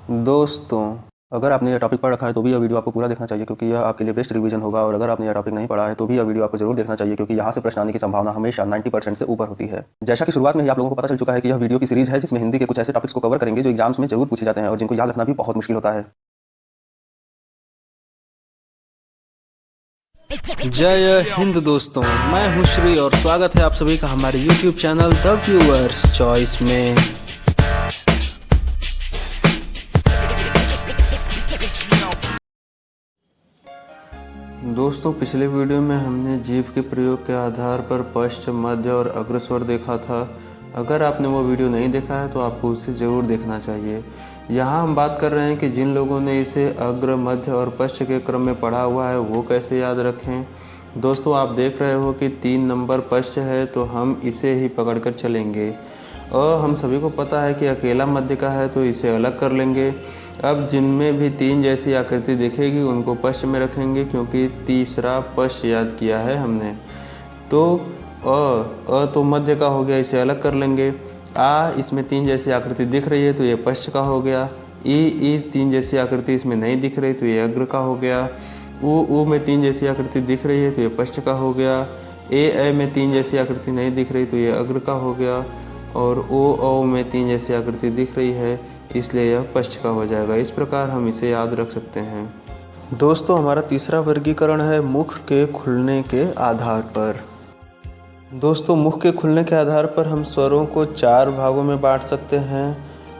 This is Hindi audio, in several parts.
दोस्तों, अगर आपने यह टॉपिक पढ़ रखा है तो भी यह वीडियो आपको पूरा देखना चाहिए, क्योंकि यह आपके लिए बेस्ट रिवीजन होगा। और अगर आपने यह टॉपिक नहीं पढ़ा है तो भी यह वीडियो आपको जरूर देखना चाहिए, क्योंकि यहाँ से प्रश्न आने की संभावना हमेशा 90% से ऊपर होती है। जैसा कि शुरुआत में ही आप लोगों को पता चल चुका है कि यह वीडियो की सीरीज है जिसमें हिंदी के कुछ ऐसे टॉपिक्स को कवर करेंगे जो एग्जाम्स में जरूर पूछे जाते हैं और जिनको याद रखना भी बहुत मुश्किल होता है। जय हिंद दोस्तों, मैं हूं श्री और स्वागत है आप सभी का हमारे YouTube channel the viewers choice में। दोस्तों, पिछले वीडियो में हमने जीभ के प्रयोग के आधार पर पश्च, मध्य और अग्रस्वर देखा था। अगर आपने वो वीडियो नहीं देखा है तो आपको उसे ज़रूर देखना चाहिए। यहाँ हम बात कर रहे हैं कि जिन लोगों ने इसे अग्र, मध्य और पश्च के क्रम में पढ़ा हुआ है वो कैसे याद रखें। दोस्तों, आप देख रहे हो कि 3 नंबर पश्च है, तो हम इसे ही पकड़ कर चलेंगे। और हम सभी को पता है कि अकेला मध्य का है, तो इसे अलग कर लेंगे। अब जिनमें भी 3 जैसी आकृति दिखेगी उनको पश्च में रखेंगे, क्योंकि तीसरा पश्च याद किया है हमने। तो अ तो मध्य का हो गया, इसे अलग कर लेंगे। आ, इसमें 3 जैसी आकृति दिख रही है तो ये पश्च का हो गया। ई 3 जैसी आकृति इसमें नहीं दिख रही तो ये अग्र का हो गया। ऊ में 3 जैसी आकृति दिख रही है तो ये पश्च का हो गया। ए में 3 जैसी आकृति नहीं दिख रही तो ये अग्र का हो गया। और ओ में 3 जैसी आकृति दिख रही है, इसलिए यह पश्च का हो जाएगा। इस प्रकार हम इसे याद रख सकते हैं। दोस्तों, हमारा तीसरा वर्गीकरण है मुख के खुलने के आधार पर। दोस्तों, मुख के खुलने के आधार पर हम स्वरों को 4 भागों में बांट सकते हैं।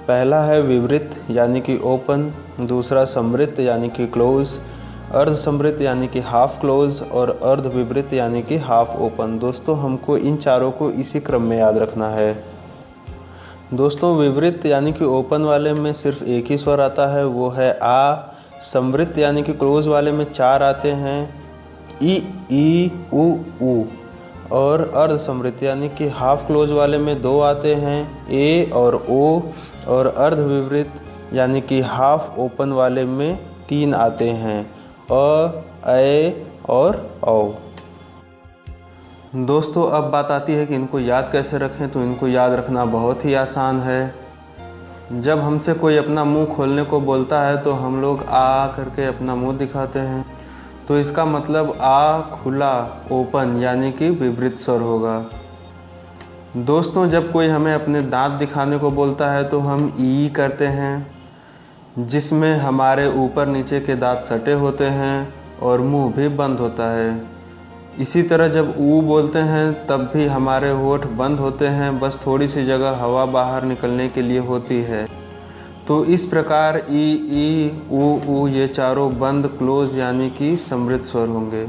पहला है विवृत यानी कि ओपन, दूसरा समृत यानी कि क्लोज, अर्ध समृत यानी कि हाफ क्लोज और अर्ध विवृत यानी कि हाफ ओपन। दोस्तों, हमको इन चारों को इसी क्रम में याद रखना है। दोस्तों, विवृत यानी कि ओपन वाले में सिर्फ एक ही स्वर आता है, वो है आ। समृत यानी कि क्लोज वाले में 4 आते हैं, ई उ। और अर्ध समृत यानी कि हाफ क्लोज वाले में 2 आते हैं, ए और ओ। और अर्ध विवृत यानी कि हाफ ओपन वाले में 3 आते हैं, अ, ए और औ। दोस्तों, अब बात आती है कि इनको याद कैसे रखें। तो इनको याद रखना बहुत ही आसान है। जब हमसे कोई अपना मुंह खोलने को बोलता है तो हम लोग आ करके अपना मुंह दिखाते हैं, तो इसका मतलब आ खुला, ओपन यानी कि विवृत स्वर होगा। दोस्तों, जब कोई हमें अपने दांत दिखाने को बोलता है तो हम ई करते हैं, जिसमें हमारे ऊपर नीचे के दांत सटे होते हैं और मुंह भी बंद होता है। इसी तरह जब ऊ बोलते हैं तब भी हमारे होठ बंद होते हैं, बस थोड़ी सी जगह हवा बाहर निकलने के लिए होती है। तो इस प्रकार ई ऊ ये चारों बंद, क्लोज यानी कि समृत स्वर होंगे।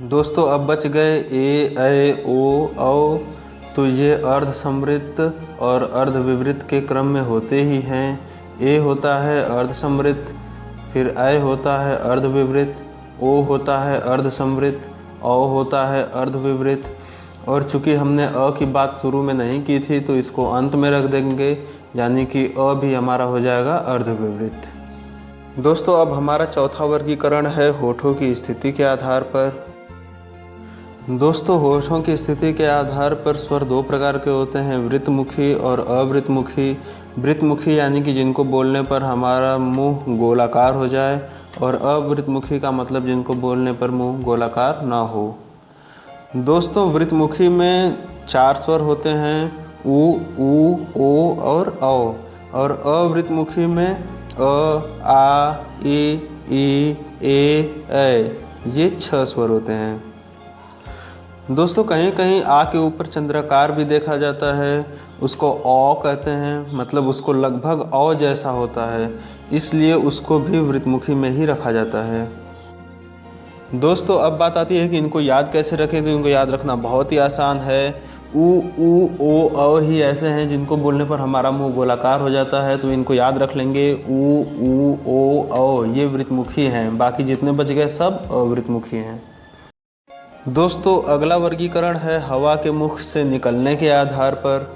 दोस्तों, अब बच गए ए ओ औ। तो ये अर्ध समृत और अर्ध विवृत के क्रम में होते ही हैं। ए होता है अर्ध समृत, फिर ऐ होता है अर्ध विवृत, ओ होता है अर्ध समृत, औ होता है अर्ध विवृत। और चूंकि हमने अ की बात शुरू में नहीं की थी तो इसको अंत में रख देंगे, यानी कि अ भी हमारा हो जाएगा अर्ध विवृत। दोस्तों, अब हमारा चौथा वर्गीकरण है होठों की स्थिति के आधार पर। दोस्तों, होठों की स्थिति के आधार पर स्वर 2 प्रकार के होते हैं, वृत्तमुखी और अवृत्तमुखी। वृत्तमुखी यानी कि जिनको बोलने पर हमारा मुंह गोलाकार हो जाए, और अवृत्तमुखी का मतलब जिनको बोलने पर मुंह गोलाकार ना हो। दोस्तों, वृत्तमुखी में 4 स्वर होते हैं, ऊ, ओ और औ। और अवृत्तमुखी में अ, आ, ई, ए, ये 6 स्वर होते हैं। दोस्तों, कहीं कहीं आ के ऊपर चंद्राकार भी देखा जाता है, उसको औ कहते हैं, मतलब उसको लगभग औ जैसा होता है, इसलिए उसको भी वृत्तमुखी में ही रखा जाता है। दोस्तों, अब बात आती है कि इनको याद कैसे रखें। तो इनको याद रखना बहुत ही आसान है। ऊ ओ औ ही ऐसे हैं जिनको बोलने पर हमारा मुंह गोलाकार हो जाता है, तो इनको याद रख लेंगे। ऊ ओ औ ये वृत्तमुखी हैं, बाकी जितने बच गए सब अवृत्तमुखी हैं। दोस्तों, अगला वर्गीकरण है हवा के मुख से निकलने के आधार पर।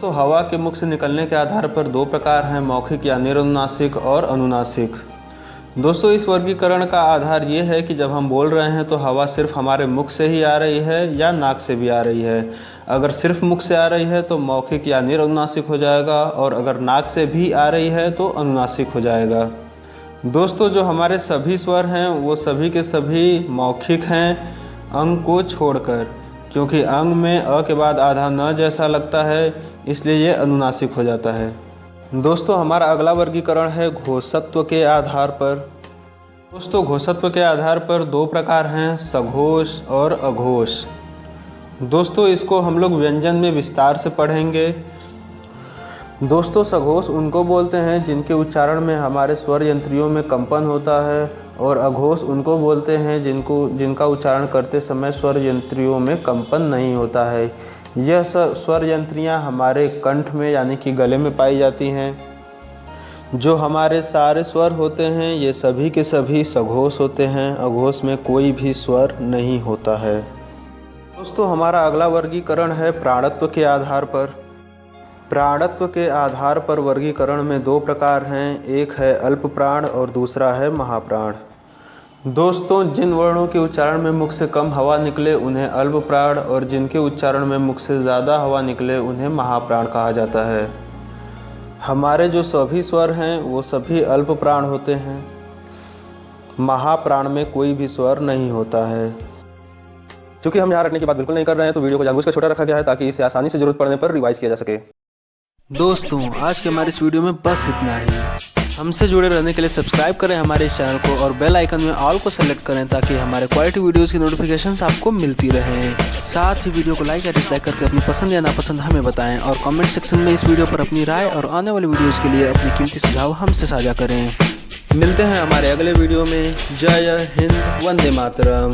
तो हवा के मुख से निकलने के आधार पर 2 प्रकार हैं, मौखिक या निरनुनासिक और अनुनासिक। दोस्तों इस वर्गीकरण का आधार ये है कि जब हम बोल रहे हैं तो हवा सिर्फ हमारे मुख से ही आ रही है या नाक से भी आ रही है। अगर सिर्फ मुख से आ रही है तो मौखिक या निरनुनासिक हो जाएगा, और अगर नाक से भी आ रही है तो अनुनासिक हो जाएगा। दोस्तों जो हमारे सभी स्वर हैं वो सभी के सभी मौखिक हैं, अंग को छोड़कर, क्योंकि अंग में अ के बाद आधा न जैसा लगता है, इसलिए ये अनुनासिक हो जाता है। दोस्तों हमारा अगला वर्गीकरण है घोषत्व के आधार पर। दोस्तों घोषत्व के आधार पर दो प्रकार हैं, सघोष और अघोष। दोस्तों इसको हम लोग व्यंजन में विस्तार से पढ़ेंगे। दोस्तों सघोष उनको बोलते हैं जिनके उच्चारण में हमारे स्वर यंत्रियों में कंपन होता है, और अघोष उनको बोलते हैं जिनका उच्चारण करते समय स्वर यंत्रियों में कंपन नहीं होता है। यह स्वर यंत्रियाँ हमारे कंठ में यानी कि गले में पाई जाती हैं। जो हमारे सारे स्वर होते हैं ये सभी के सभी सघोष होते हैं, अघोष में कोई भी स्वर नहीं होता है। दोस्तों हमारा अगला वर्गीकरण है प्राणत्व के आधार पर। प्राणत्व के आधार पर वर्गीकरण में दो प्रकार हैं, एक है अल्प प्राण और दूसरा है महाप्राण। दोस्तों जिन वर्णों के उच्चारण में मुख से कम हवा निकले उन्हें अल्प प्राण, और जिनके उच्चारण में मुख से ज़्यादा हवा निकले उन्हें महाप्राण कहा जाता है। हमारे जो सभी स्वर हैं वो सभी अल्प प्राण होते हैं, महाप्राण में कोई भी स्वर नहीं होता है। चूँकि हम यहाँ रखने की बात बिल्कुल नहीं कर रहे हैं तो वीडियो को जानबूझकर छोटा रखा गया है ताकि इसे आसानी से जरूरत पड़ने पर रिवाइज किया जा सके। दोस्तों आज के हमारे इस वीडियो में बस इतना ही। हमसे जुड़े रहने के लिए सब्सक्राइब करें हमारे इस चैनल को और बेल आइकन में ऑल को सेलेक्ट करें ताकि हमारे क्वालिटी वीडियोस की नोटिफिकेशंस आपको मिलती रहें। साथ ही वीडियो को लाइक या डिसलाइक करके अपनी पसंद या नापसंद हमें बताएं, और कमेंट सेक्शन में इस वीडियो पर अपनी राय और आने वाले वीडियोज़ के लिए अपनी कीमती सुझाव हमसे साझा करें। मिलते हैं हमारे अगले वीडियो में। जय हिंद, वंदे मातरम।